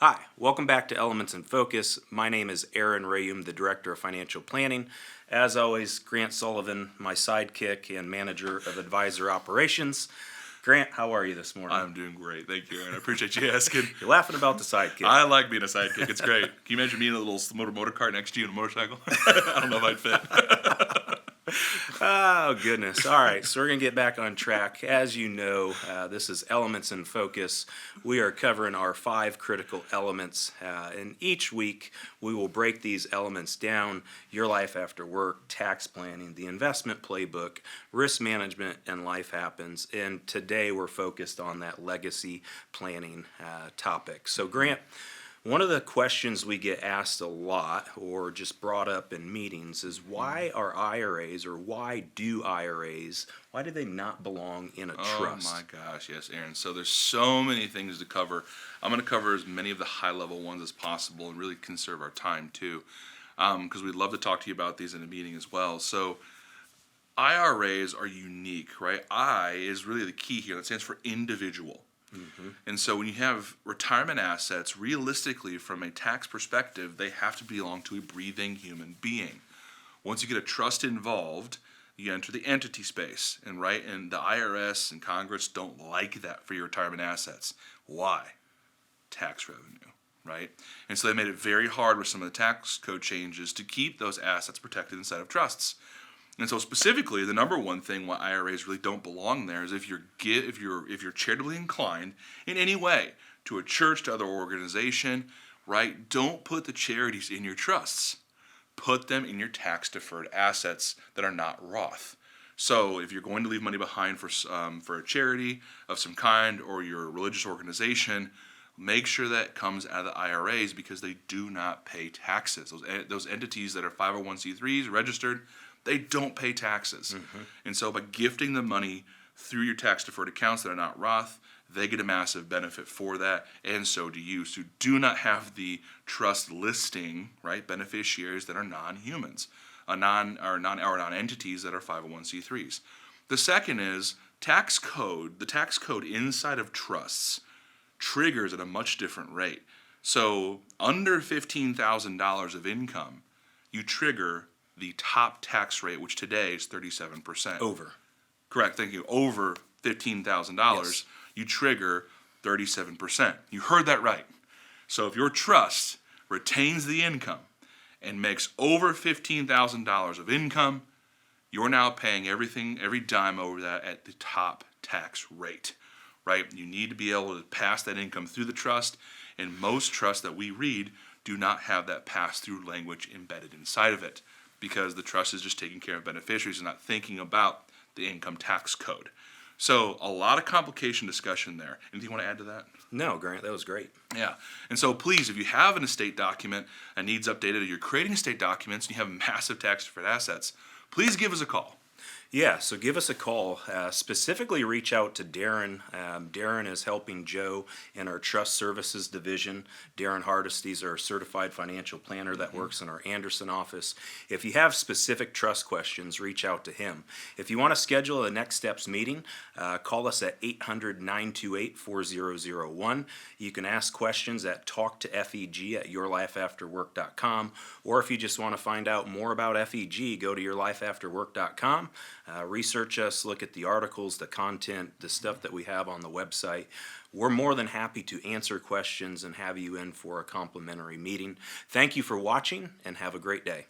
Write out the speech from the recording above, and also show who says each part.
Speaker 1: Hi, welcome back to Elements in Focus. My name is Rheaume, the Director of Financial Planning. As always, Grant Soliven, my sidekick and Manager of Advisor Operations. Grant, how are you this morning?
Speaker 2: I'm doing great. Thank you, Aaron. I appreciate you asking.
Speaker 1: You're laughing about the sidekick.
Speaker 2: I like being a sidekick. It's great. Can you imagine me in a little motor cart next to you in a motorcycle? I don't know if I'd fit.
Speaker 1: Oh, goodness. All right, so we're going to get back on track. As you know, this is Elements in Focus. We are covering our 5 critical elements, and each week we will break these elements down: your life after work, tax planning, the investment playbook, risk management, and life happens. And today we're focused on that legacy planning topic. So, Grant, one of the questions we get asked a lot or just brought up in meetings is why are IRAs, or why do IRAs, why do they not belong in a trust?
Speaker 2: Oh my gosh, yes, Aaron. So there's so many things to cover. I'm going to cover as many of the high-level ones as possible and really conserve our time too, because we'd love to talk to you about these in a meeting as well. So IRAs are unique, right? I is really the key here. That stands for individual. And so when you have retirement assets, realistically, from a tax perspective, they have to belong to a breathing human being. Once you get a trust involved, you enter the entity space, and the IRS and Congress don't like that for your retirement assets. Why? Tax revenue, right? And so they made it very hard with some of the tax code changes to keep those assets protected inside of trusts. And so specifically, the number one thing why IRAs really don't belong there is if you're charitably inclined in any way to a church, to other organization, right? Don't put the charities in your trusts. Put them in your tax-deferred assets that are not Roth. So if you're going to leave money behind for a charity of some kind or your religious organization, make sure that comes out of the IRAs because they do not pay taxes. Those entities that are 501c3s registered, they don't pay taxes. And so by gifting the money through your tax-deferred accounts that are not Roth, they get a massive benefit for that, and so do you. So do not have the trust listing, right, beneficiaries that are non-humans, non-entities that are 501c3s. The second is tax code. The tax code inside of trusts triggers at a much different rate. So under $15,000 of income, you trigger the top tax rate, which today is 37%.
Speaker 1: Over.
Speaker 2: Correct, thank you. Over $15,000,
Speaker 1: Yes.
Speaker 2: You trigger 37%. You heard that right. So if your trust retains the income and makes over $15,000 of income, you're now paying every dime over that at the top tax rate, right? You need to be able to pass that income through the trust, and most trusts that we read do not have that pass-through language embedded inside of it, because the trust is just taking care of beneficiaries and not thinking about the income tax code. So a lot of complication discussion there. Anything you want to add to that?
Speaker 1: No, Grant, that was great.
Speaker 2: Yeah. And so please, if you have an estate document that needs updated, or you're creating estate documents and you have massive tax-deferred assets, please give us a call.
Speaker 1: Yeah, so give us a call. Specifically, reach out to Darren. Darren is helping Joe in our Trust Services division. Darren Hardesty is our certified financial planner that works in our Anderson office. If you have specific trust questions, reach out to him. If you want to schedule a Next Steps meeting, call us at 800-928-4001. You can ask questions at talktofeg@yourlifeafterwork.com, or if you just want to find out more about FEG, go to yourlifeafterwork.com. Research us, look at the articles, the content, the stuff that we have on the website. We're more than happy to answer questions and have you in for a complimentary meeting. Thank you for watching, and have a great day.